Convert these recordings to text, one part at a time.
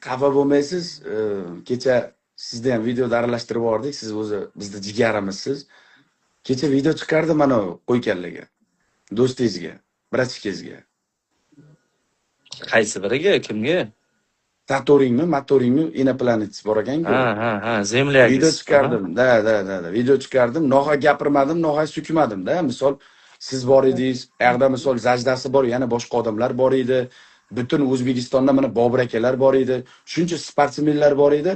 xafa bo'lmaysiz. Kecha sizni ham videoda aralashtirib yubordik. Siz o'zi bizda jigarimizsiz. Kecha video chiqardi mana qo'yganlarga. Do'stingizga, brachkangizga. Qaysi biriga? Kimga? Satoringmi, Matoringmi, Inoplanet bor ekan-ku. Ha, Zemlyagis. Video chiqardim. Da. Video chiqardim. Noha gapirmadim, noha sukmadim-da. Misol siz bor edingiz, yoqda misol Zajdasi bor, yana boshqa odamlar bor edi. Butun O'zbekistonda mana Bobur akalar bor edi. Shuncha sportsmenlar bor edi.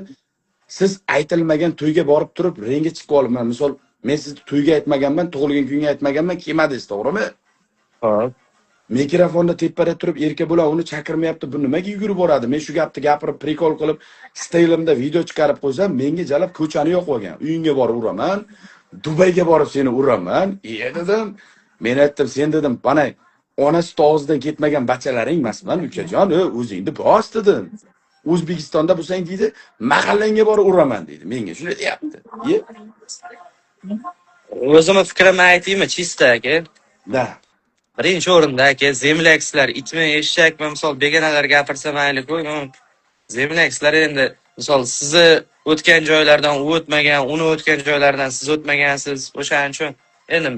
Siz aytilmagan to'yga borib turib, ringga chiqib olibman. Misol men sizni to'yga aytmaganman, tug'ilgan kunga aytmaganman, kelmadingiz, to'g'rimi? Xo'p. Mikrofonda tepada turib erka bo'la uni chaqirmayapti. Bu nimaga yugurib boradi? Men shu gapni gapirib, prikol qilib, stilimda video chiqarib qo'ysam, menga jalab ko'chani yo'q bo'lgan. Uyingga borib uraman, Dubayga borib seni uraman. Dedim. Men aytdim, sen dedim, mana onasi tog'zidan ketmagan bachalaring emasman, ukajon, o'zingni bos dedim. O'zbekistonda bo'lsang deydi, mahallangga borib uraman deydi. Menga shunday deyapti. O'zimni fikrimni aytaymi, chista aka? Da. Birinchi o'rinda aka, Zemlyakslar itmi, eshakmi, misol begonalar gapirsa mayli-ku. Zemlyakslar endi misol sizni o'tgan joylardan u o'tmagan, uni o'tgan joylardan siz o'tmagansiz. O'shaning uchun endi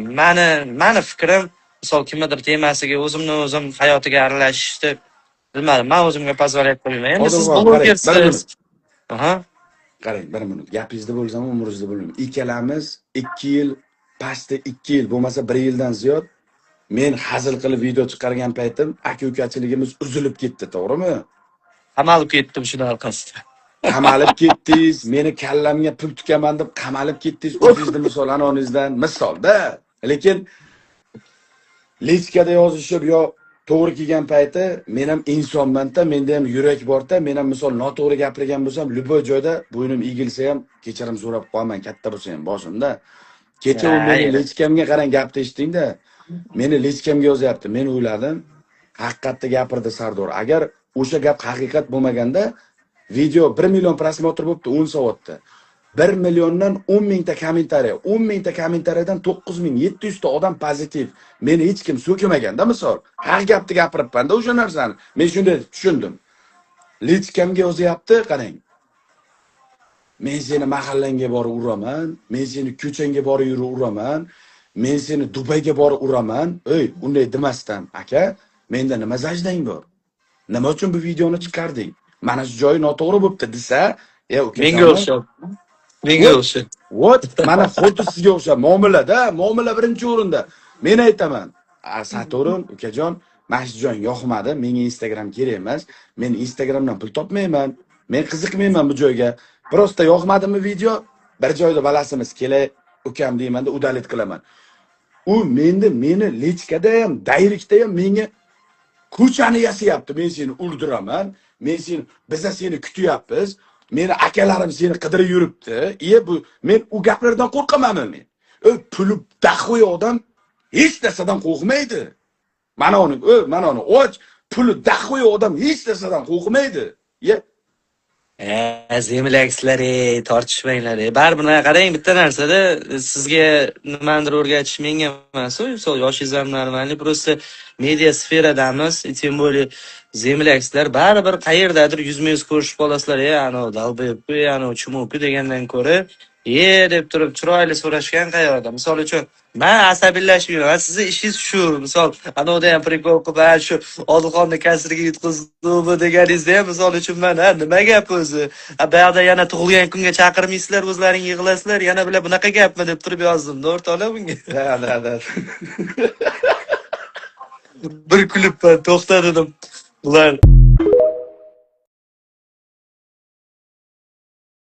meni fikrim misol kimdir temasiga o'zim hayotiga aralashishni bilmadim. Men o'zimga pozolyat qilmayman. Endi siz blogersiz. Aha. Qarang, bir minut. Gapingizda bo'lsam, umringizda bo'lmayman. Ikkalamiz 2 yil, pastda 2 yil, bo'lmasa 1 yildan ziyod men hazil qilib video chiqargan paytim aka-ukachiligimiz uzilib ketdi, to'g'rimi? Qamalib ketdim shuni orqasida. Qamalib ketdingiz, meni kallamga pul tukaman deb qamalib ketdingiz, o'zingizni misol anonizdan misolda. Lekin lechkada yozishib yo to'g'ri kelgan payti men ham insonman-da, menda ham yurak bor-da, men ham misol noto'g'ri gapirgan bo'lsam, любой joyda bo'ynim egilsa ham kechirim so'rab qo'yaman, katta bo'lsa ham boshimda. Kecha u meni lechkamga qarang, gapni eshiting-da. Meni lechkamga yozyapti. Men o'yladim, haqiqatda gapirdi Sardor. Agar o'sha gap haqiqat bo'lmaganda, video 1 million prosmotr bo'libdi 10 soatda. 1 milliondan 10 mingta kommentariy, 10 mingta kommentariyadan 9700 ta odam pozitiv. Meni hech kim so'kmaganda misol. Har gapni gapiribman-da o'sha narsani. Men shunday tushundim. Lechkamga yozyapti, qarang. Men seni mahallangga borib uraman, men seni ko'changga borib yurib uraman. Men seni Dubayga borib uraman. Unday demasdan, aka, menda nima zajdang bor? Nima uchun bu videoni chiqarding? Mana shu joyi noto'g'ri bo'libdi desa, uka. Menga o'xshab. Menga o'xshab. Mana xuddi sizga o'xshab muomala birinchi o'rinda. Men aytaman, Satorim, ukajon, Mashjon yoqmadi, menga Instagram kerak emas. Men Instagramdan pul topmayman. Men qiziqmayman bu joyga. Prosta yoqmadimi video? Bir joyda balasimiz kelay, ukam deymanda udalit qilaman. U meni lechkada ham, dayrikda ham menga ko'chani yasayapti. Men seni o'ldiraman. Biz seni kutyapmiz. Meni akalarim seni qidirib yuribdi. Bu men u gaplardan qo'rqamanmi men? Puli daxoy odam hech narsadan qo'rqmaydi. Mana uni och, puli daxoy odam hech narsadan qo'rqmaydi. Zemlyakslar, tortishmanglar. Baribir qarang, bitta narsada sizga nimadir o'rgatish menga emas, misol yoshingizdan normalniy, просто media sferadamiz, тем более Zemlyakslar baribir qayerdadir yuzma-yuz ko'rishib qolasizlar, ana dalboyib-ku, ana chumuk degandan ko'ra, deb turib chiroyli so'rashgan qayerda. Misol uchun men asabiylashmayman. Sizni ishingiz shu. Misol, anoda ham prikol qilib, shu Odilxonni kasriga yutqizdim deganingizda ham misol uchun mana nima gap o'zi? Bu yerda yana tug'ilgan kunga chaqirmaysizlar, o'zlaring yig'lasizlar, yana bular bunaqa gapmi deb turib yozdim. O'rtoqlar bunga. Da. Bir kulibman, to'xta dedim. Ular